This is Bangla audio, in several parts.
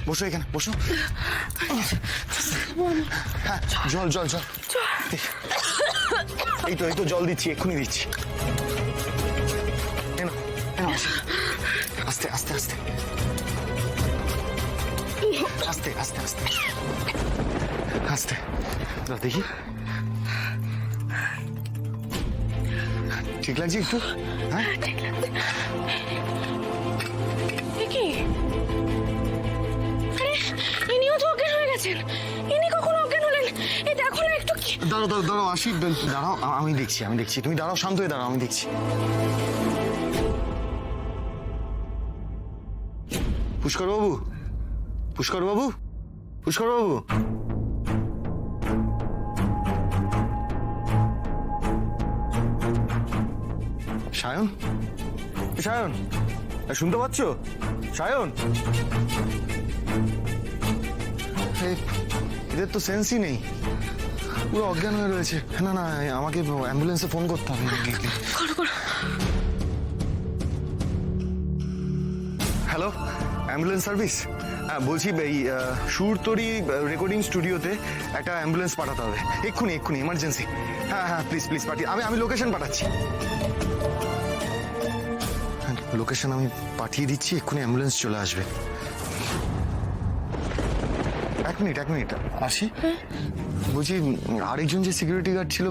বসো এখানে, বসো। হ্যাঁ, জল জল জল। এই তো জল দিচ্ছি, এক্ষুনি দিচ্ছি। আস্তে আস্তে আস্তে আস্তে আস্তে আস্তে আস্তে দেখি, ঠিক লাগছে একটু? হ্যাঁ, ঠিক লাগছে। কি আরে ইনিও তো অজ্ঞান হয়ে গেছেন। ইনি কখন অজ্ঞান হলেন? এই দেখো না একটু। দাঁড়াও দাঁড়াও দাঁড়াও, আসি, দাঁড়াও, আমি দেখছি। তুমি দাঁড়াও, শান্ত হয়ে দাঁড়াও, আমি দেখছি। পুষ্কর বাবু, পুষ্কর বাবু, পুষ্কর বাবু। সায়ন, সায়ন, শুনতে পাচ্ছ? সায়ন, এদের তো সেন্সই নেই, পুরো অজ্ঞান হয়ে রয়েছে। না না, আমাকে অ্যাম্বুলেন্সে ফোন করতে হবে। Hello, ambulance service. হ্যাঁ, বলছি এই সুরতরি রেকর্ডিং স্টুডিওতে একটা অ্যাম্বুলেন্স পাঠাতে হবে এক্ষুনি, এক্ষুনি, এমার্জেন্সি। হ্যাঁ হ্যাঁ, প্লিজ প্লিজ পাঠিয়ে, আমি লোকেশন পাঠাচ্ছি। লোকেশন আমি পাঠিয়ে দিচ্ছি, এক্ষুনি অ্যাম্বুলেন্স চলে আসবে। এক মিনিট আসি। বলছি, আরেকজন যে সিকিউরিটি গার্ড ছিল,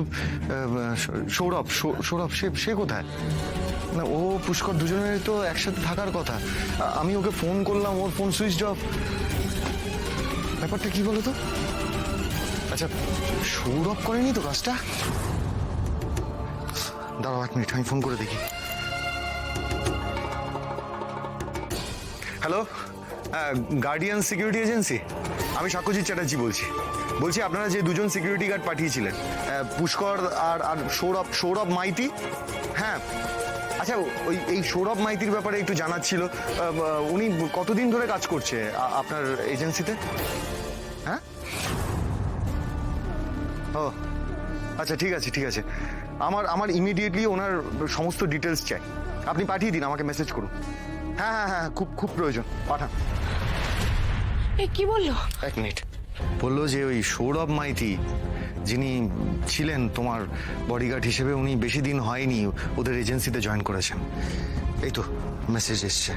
সৌরভ, সে কোথায়? না, ও পুষ্কর দুজনের তো একসাথে থাকার কথা। আমি ওকে ফোন করলাম, ওর ফোন সুইচড অফ। ব্যাপারটা কি বলো তো? আচ্ছা, সৌরভ করেনি তো কাজটা? দাঁড়াও এক মিনিট, আমি ফোন করে দেখি। হ্যালো, গার্ডিয়ান সিকিউরিটি এজেন্সি, আমি সাক্ষ্যজিৎ চ্যাটার্জি বলছি আপনারা যে দুজন সিকিউরিটি গার্ড পাঠিয়েছিলেন, পুষ্কর আর সৌরভ মাইতি। হ্যাঁ, আচ্ছা, এই সৌরভ মাইতির ব্যাপারে একটু জানার ছিল। উনি কতদিন ধরে কাজ করছে আপনার এজেন্সিতে? হ্যাঁ, ও আচ্ছা, ঠিক আছে। আমার ইমিডিয়েটলি ওনার সমস্ত ডিটেলস চাই। আপনি পাঠিয়ে দিন, আমাকে মেসেজ করুন। হ্যাঁ, খুব প্রয়োজন, পাঠান। কি বললো? এক মিনিট। বললো যে ওই সৌরভ মাইতি, যিনি ছিলেন তোমার বডিগার্ড হিসেবে, উনি বেশি দিন হয়নি ওদের এজেন্সিতে জয়েন করেছেন। এই তো মেসেজ এসছে।